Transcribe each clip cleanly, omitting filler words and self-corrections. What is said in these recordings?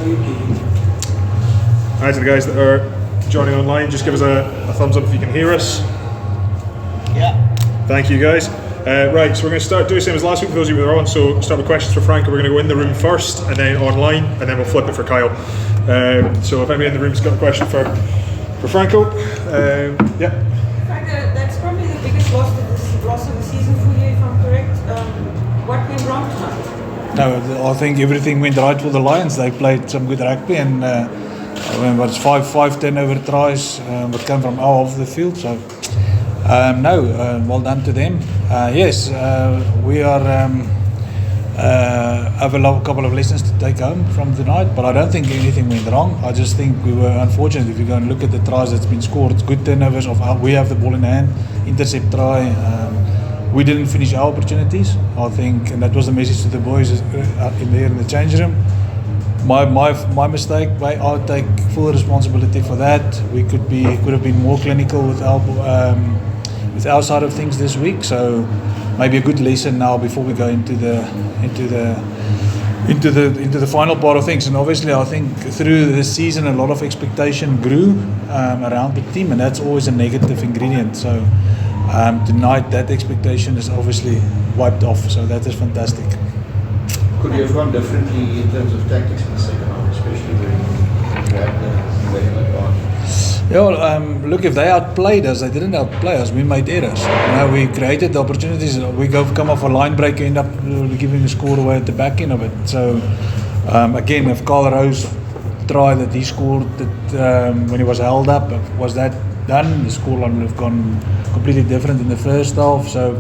Hi to the guys that are joining online, just give us a thumbs up if you can hear us. Yeah. Thank you guys. Right, so we're going to start doing the same as last week for those of you that are on. So start with questions for Franco. We're going to go in the room first and then online, and then we'll flip it for Kyle. So if anybody in the room's got a question for Franco, yeah. Franco, that's probably the biggest loss of the season for you, if I'm correct. What went wrong tonight? No, I think everything went right for the Lions. They played some good rugby, and I remember it's five turnover tries that came from our half of the field. So well done to them. Yes, we are have a couple of lessons to take home from tonight, but I don't think anything went wrong. I just think we were unfortunate. If you go and look at the tries that's been scored, it's good turnovers we have the ball in hand, intercept try. We didn't finish our opportunities, I think, and that was the message to the boys in the change room. My mistake. I'll take full responsibility for that. We could have been more clinical with our side of things this week. So maybe a good lesson now before we go into the final part of things. And obviously, I think through this season, a lot of expectation grew around the team, and that's always a negative ingredient. So tonight, that expectation is obviously wiped off. So that is fantastic. Could you have gone differently in terms of tactics in the second half, especially when you had the advantage? Yeah, well, look, if they outplayed us, they didn't outplay us. We made errors. We created the opportunities. We come off a line break, end up giving a score away at the back end of it. So again, if Carl Rose try that he scored when he was held up, was that done? The scoreline would have gone completely different in the first half. So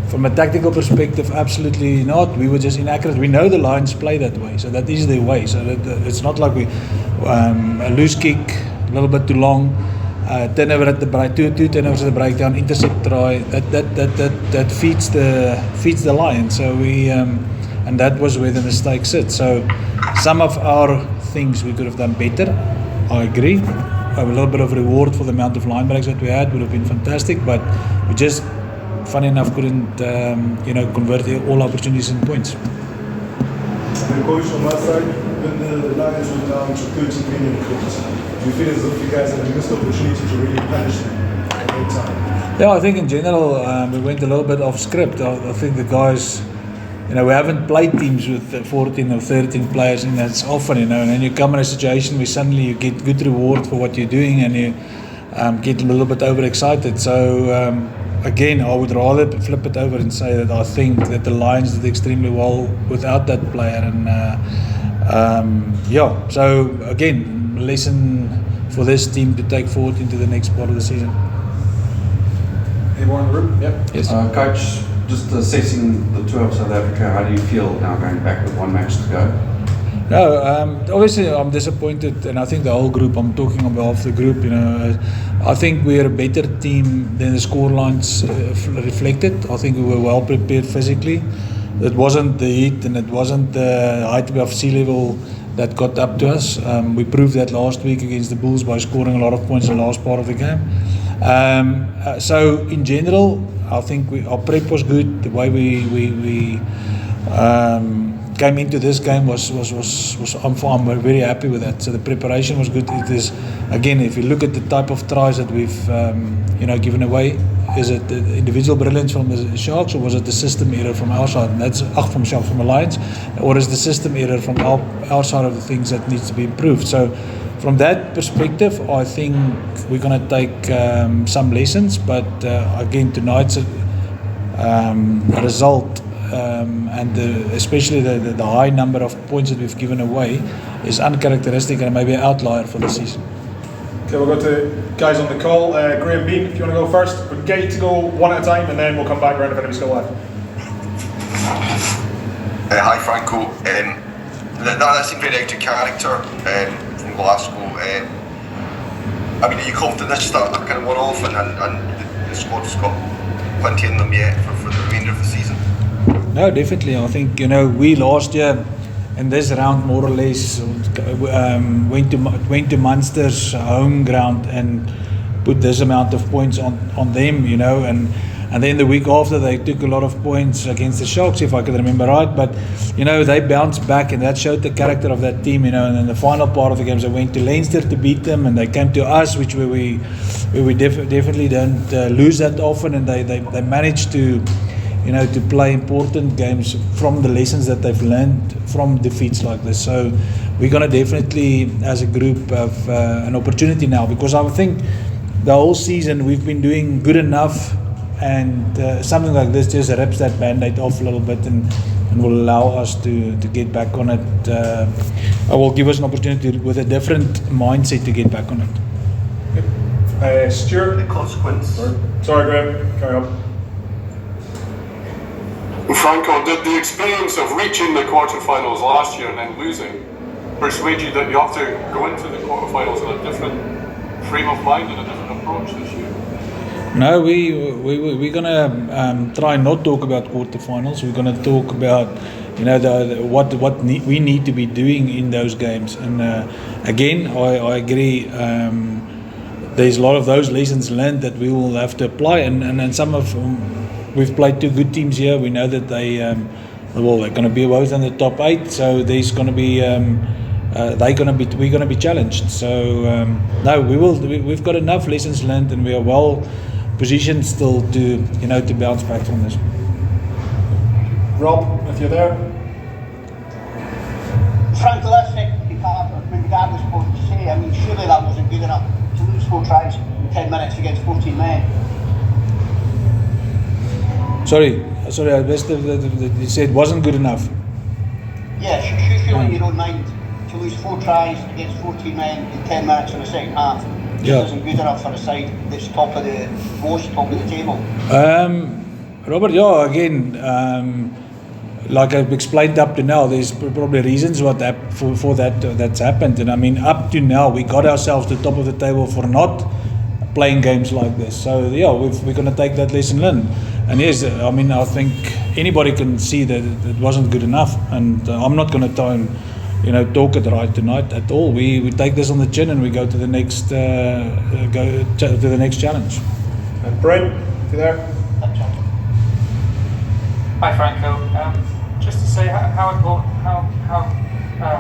from a tactical perspective, absolutely not. We were just inaccurate. We know the Lions play that way, so that is their way. So it's not like we a loose kick, a little bit too long, turnover at the break, two turnovers at the breakdown, intercept try. That feeds the Lions. So and that was where the mistake sits. So some of our things we could have done better. I agree. A little bit of reward for the amount of line breaks that we had would have been fantastic, but we just, funny enough, couldn't convert all opportunities in points. And coach, on my side, when the Lions went down to 13 million points, do you feel as if you guys had a missed opportunity to really punish them at that time? Yeah, I think in general we went a little bit off script. I think the guys, we haven't played teams with 14 or 13 players, and that's often, and then you come in a situation where suddenly you get good reward for what you're doing, and you get a little bit overexcited. So again, I would rather flip it over and say that I think that the Lions did extremely well without that player, and so again, lesson for this team to take forward into the next part of the season. Anyone in the room? Yep. Yes. Coach, just assessing the tour of South Africa, how do you feel now going back with one match to go? No, obviously I'm disappointed, and I think the whole group, I'm talking on behalf of the group, I think we're a better team than the scorelines reflected. I think we were well prepared physically. It wasn't the heat, and it wasn't the height above sea level that got up to us. We proved that last week against the Bulls by scoring a lot of points in the last part of the game. So in general, I think our prep was good. The way we came into this game was I'm very happy with that. So the preparation was good. It is, again, if you look at the type of tries that we've given away, is it the individual brilliance from the Sharks, or was it the system error from our side? And that's from the Lions, or is the system error from our side of the things that needs to be improved? So from that perspective, I think we're going to take some lessons, but again, tonight's result and especially the high number of points that we've given away is uncharacteristic and maybe an outlier for the season. Okay, we'll go to guys on the call. Graham Bean, if you want to go first. We'll get you to go one at a time, and then we'll come back around if anybody's still left. Hi Franco. That seemed very out of character from Glasgow. Are you confident this is just a kind of one-off, and the squad's got plenty in them yet for the remainder of the season? No, definitely. I think we last year in this round more or less went to Munster's home ground and put this amount of points on them, and and then the week after they took a lot of points against the Sharks, if I can remember right. But they bounced back, and that showed the character of that team. And in the final part of the games, they went to Leinster to beat them, and they came to us, which we definitely don't lose that often, and they managed to to play important games from the lessons that they've learned from defeats like this. So we're going to definitely, as a group, have an opportunity now, because I think the whole season we've been doing good enough, and something like this just rips that band-aid off a little bit and will allow us to get back on it. Will give us an opportunity with a different mindset to get back on it. Stuart? The consequence. Sorry, Graham, carry on. Franco, did the experience of reaching the quarterfinals last year and then losing persuade you that you have to go into the quarterfinals in a different frame of mind and a different approach this year? No, we're gonna try not talk about quarterfinals. We're gonna talk about what we need to be doing in those games. And again, I agree. There's a lot of those lessons learned that we will have to apply, and some of we've played two good teams here. We know that they're going to be both in the top 8. So there's going to be we're going to be challenged. So no, we've got enough lessons learned, and we are well positioned still to to bounce back from this. Rob, if you're there. Franco, that's it. Regardless of what you say, I mean, surely that wasn't good enough to lose 4 tries in 10 minutes against 14 men. Sorry, I missed you said wasn't good enough. Yeah, surely in your own mind to lose 4 tries against 14 men in 10 minutes in the second half just isn't good enough for a side that's top of the table. Robert, again, like I've explained up to now, there's probably reasons for that's happened. And I mean, up to now, we got ourselves to the top of the table for not playing games like this. So we're going to take that lesson learned. And yes, I mean, I think anybody can see that it wasn't good enough. And I'm not going to try and talk it right tonight at all. We take this on the chin and we go to the next challenge. And Brent, if you're there. Hi Franco. Just to say, how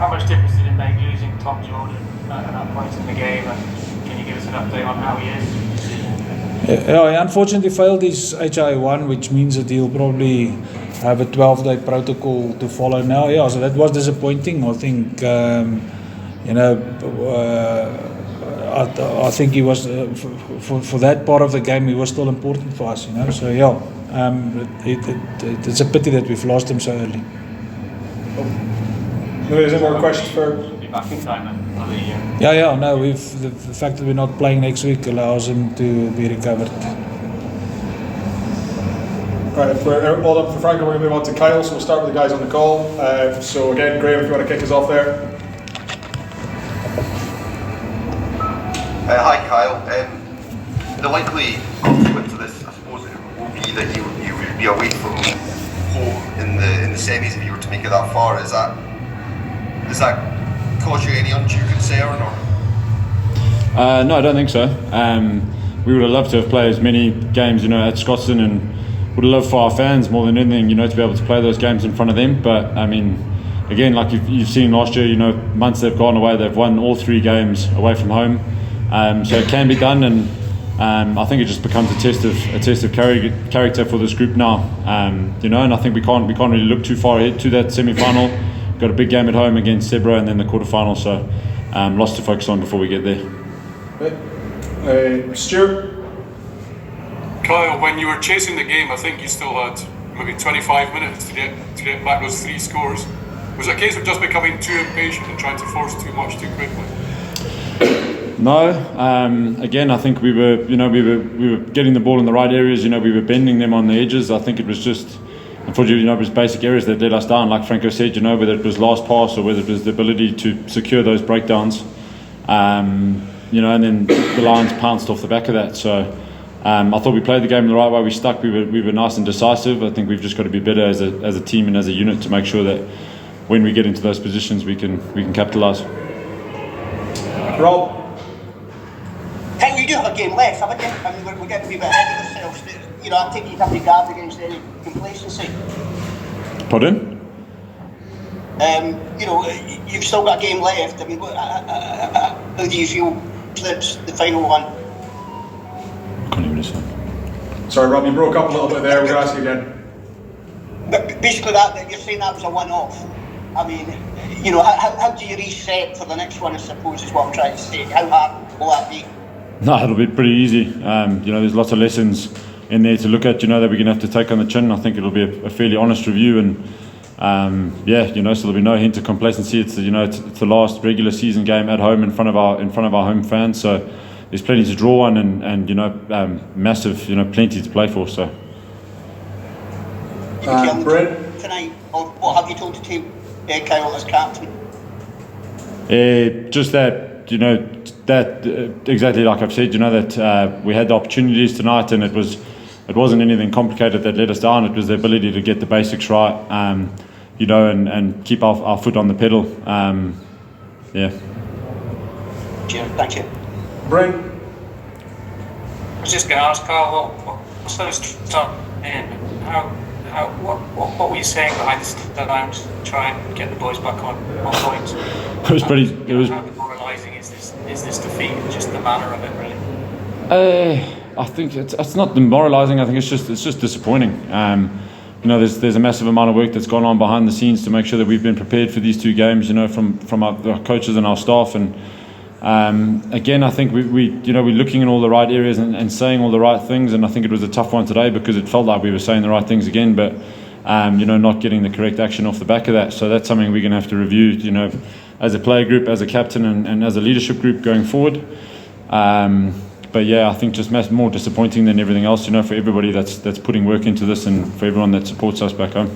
much difference did it make losing Tom Jordan at that point in the game? And can you give us an update on how he is? He unfortunately failed his HI1, which means that he'll probably have a 12-day protocol to follow now. So that was disappointing. I think, I think he was for that part of the game. He was still important for us. So it's a pity that we've lost him so early. Is there more questions for? Be back in time another year. No. The fact that we're not playing next week allows him to be recovered. Right, if we're all up for Franco, we're going to move on to Kyle. So we'll start with the guys on the call. So again, Graham, if you want to kick us off there. Hi Kyle. The likely consequence of this, I suppose, will be that you would be away from home in the semis if you were to make it that far. Does that cause you any undue concern, or? No, I don't think so. We would have loved to have played as many games, at Scotstoun, and would have loved for our fans more than anything, to be able to play those games in front of them. But I mean, again, like you've seen last year, months they've gone away, they've won all 3 games away from home. So it can be done, and I think it just becomes a test of character for this group now. And I think we can't really look too far ahead to that semi-final. Got a big game at home against Sebra, and then the quarterfinal. So lots to focus on before we get there. Stuart. Kyle, when you were chasing the game, I think you still had maybe 25 minutes to get back those 3 scores. Was it a case of just becoming too impatient and trying to force too much too quickly? No, again, I think we were getting the ball in the right areas. We were bending them on the edges. I think it was just, unfortunately, it was basic areas that let us down. Like Franco said, whether it was last pass or whether it was the ability to secure those breakdowns. And then the Lions pounced off the back of that. So I thought we played the game the right way. We stuck. We were nice and decisive. I think we've just got to be better as a team and as a unit to make sure that when we get into those positions, we can capitalise. Rob. Can you do have a game left, haven't you? I mean, we're getting a wee bit ahead of ourselves. You know, I think you'd have to guard against any complacency. Pardon? You know, you've still got a game left. I mean, how do you feel towards the final one? Can't even listen. Sorry, Rob, you broke up a little bit there. We'll ask you again. But basically, that you're saying that was a one-off. I mean, you know, how do you reset for the next one? I suppose is what I'm trying to say. How hard will that be? No, it'll be pretty easy. You know, there's lots of lessons in there to look at. You know, that we're going to have to take on the chin. I think it'll be a fairly honest review, and yeah, you know, so there'll be no hint of complacency. It's the last regular season game at home in front of our home fans. So there's plenty to draw on, and you know, massive, you know, plenty to play for. So. Brent? Tonight, or what have you told the team, Kyle, as captain? Just that, you know, that exactly like I've said, you know, that we had the opportunities tonight, and it wasn't anything complicated that let us down. It was the ability to get the basics right, you know, and keep our foot on the pedal. Yeah. Thank you. Brent? I was just going to ask Carl, what's those top and what were you saying behind the lounge to try and get the boys back on point? It was pretty. It was. How demoralising is this defeat? Just the manner of it, really. I think it's not demoralising. I think it's just disappointing. You know, there's a massive amount of work that's gone on behind the scenes to make sure that we've been prepared for these two games. You know, from our coaches and our staff, and again, I think we're looking in all the right areas and saying all the right things. And I think it was a tough one today because it felt like we were saying the right things again, but you know, not getting the correct action off the back of that. So that's something we're going to have to review. You know, as a player group, as a captain, and as a leadership group going forward. But yeah, I think just more disappointing than everything else, you know, for everybody that's putting work into this, and for everyone that supports us back home.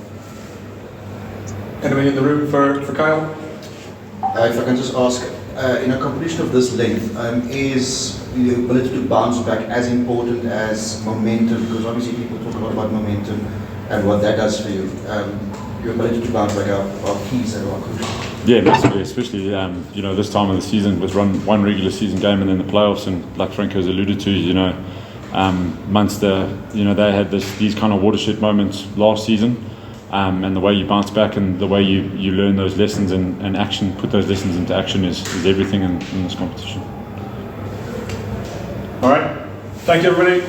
Anybody in the room for Kyle? If I can just ask, in a competition of this length, is the ability to bounce back as important as momentum? Because obviously people talk a lot about momentum and what that does for you. Your ability to bounce back are keys that are crucial. Yeah, massively, especially you know, this time of the season with one regular season game and then the playoffs, and like Franco's alluded to, you know, Munster, you know, they had these kind of watershed moments last season, and the way you bounce back and the way you learn those lessons and action, put those lessons into action is everything in this competition. All right, thank you everybody.